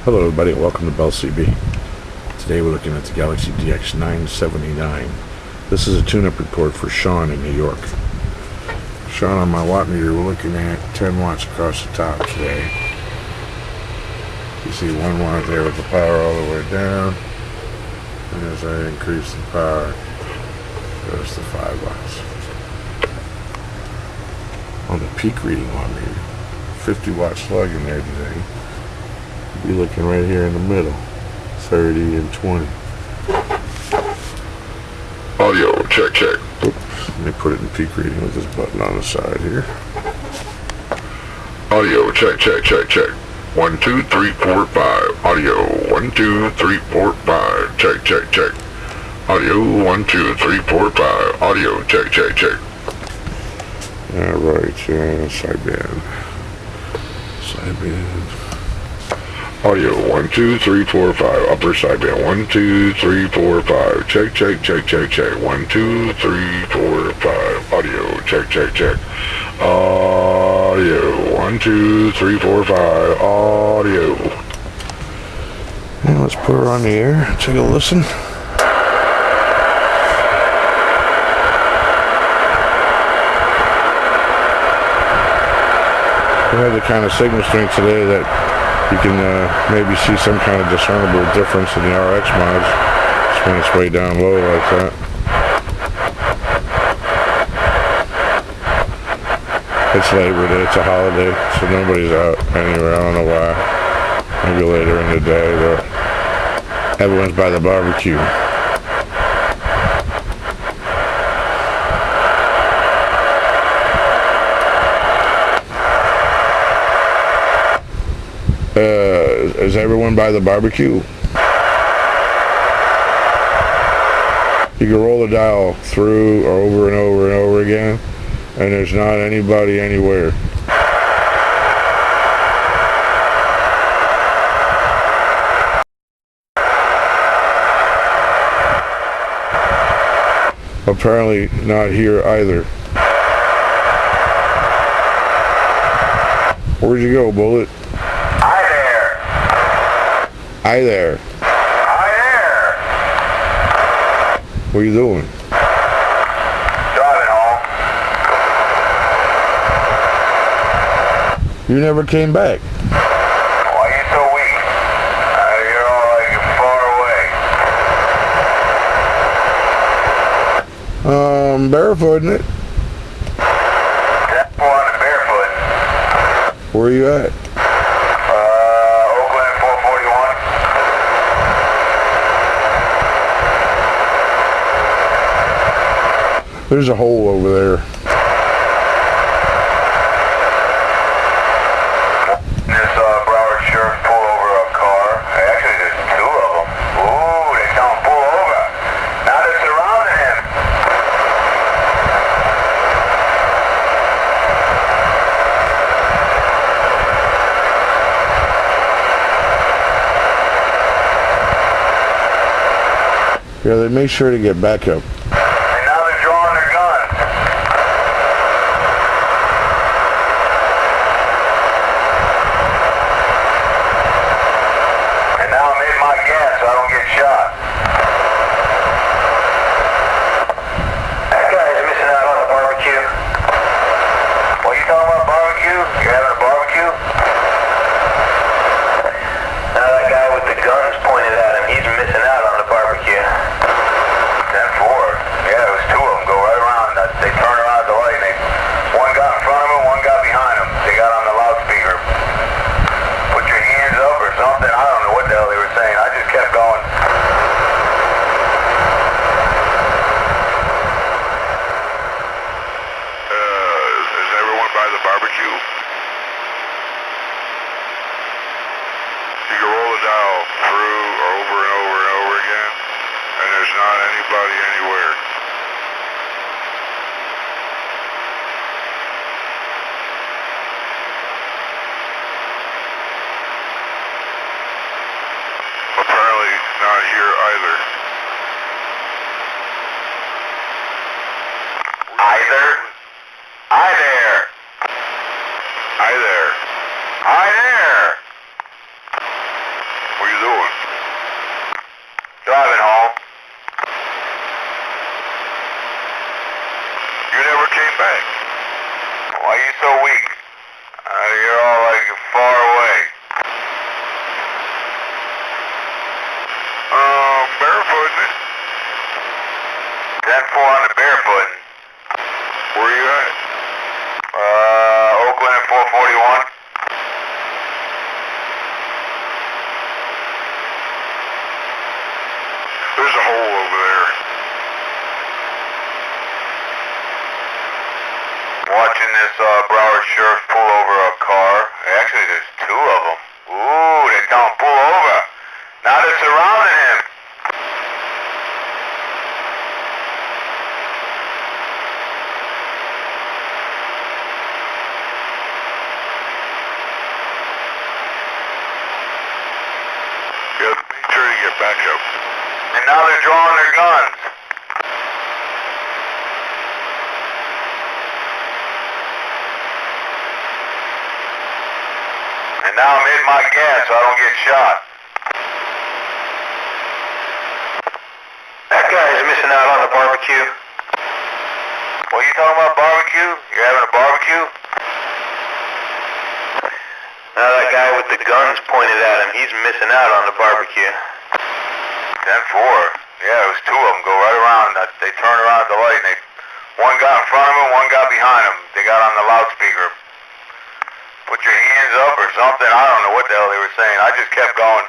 Hello everybody, welcome to Bell CB. Today we're looking at the Galaxy DX-979. This is a tune-up report for Sean in New York. Sean, on my watt meter, we're looking at 10 watts across the top today. You see 1 watt there with the power all the way down. And as I increase the power, it goes to 5 watts. On the peak reading watt meter, 50 watt slug in there today. Be looking right here in the middle, 30 and 20. Audio, check, check. Oops, let me put it in peak reading with this button on the side here. Audio, check, check, check, check. 1, 2, 3, 4, 5. Audio, 1, 2, 3, 4, 5. Check, check, check. Audio, 1, 2, 3, 4, 5. Audio, check, check, check. Alright, sideband. Sideband. Audio 1, 2, 3, 4, 5. Upper sideband 1, 2, 3, 4, 5. Check, check, check, check, check. 1, 2, 3, 4, 5. Audio check, check, check. Audio 1, 2, 3, 4, 5. Audio. And let's put her on the air. Take a listen. We had the kind of signal strength today that you can maybe see some kind of discernible difference in the RX mods just when it's way down low like that. It's Labor Day, it's a holiday, so nobody's out anywhere. I don't know why. Maybe later in the day, but everyone's by the barbecue. Is everyone by the barbecue? You can roll the dial through or over and over and over again, and there's not anybody anywhere. Apparently not here either. Where'd you go, Bullet? Hi there. Hi there. What are you doing? Driving home. You never came back. Why are you so weak? You're all like far away. Barefooting it. That's one barefoot. Where are you at? Oakland 441. There's a hole over there. This Broward sheriff pulled over a car. Actually, there's 2 of them. Ooh, they tell him pull over. Now they're surrounding him. Yeah, they make sure to get backup. And now they're drawing their guns. And now I'm hitting my gas so I don't get shot. That guy's missing out on the barbecue. What are you talking about, barbecue? You're having a barbecue? Now that guy with the guns pointed at him, he's missing out on the barbecue. 10-4. Yeah, it was 2 of them go right around. They turned around at the light and one got in front of him, one got behind him. They got on the loudspeaker. Put your hands up or something. I don't know what the hell they were saying. I just kept going. Is everyone by the barbecue? You can roll the dial through or over and over and over again, and there's not anybody anywhere. Apparently not here either. Either? Hi there. Hi there. Hi there. there's a hole over there. Watching this Broward sheriff pull over a car. Actually, there's two of them. Ooh, they tell him pull over. Now they're surrounding him. Yeah, make sure you get back up. And now they're drawing their guns. And now I'm hitting my gas so I don't get shot. That guy's missing out on the barbecue. What are you talking about, barbecue? You're having a barbecue? Now that guy with the guns pointed at him, he's missing out on the barbecue. 10-4. Yeah, it was two of them go right around. They turned around at the light and one got in front of him, one got behind him. They got on the loudspeaker. Put your hands up or something. I don't know what the hell they were saying. I just kept going.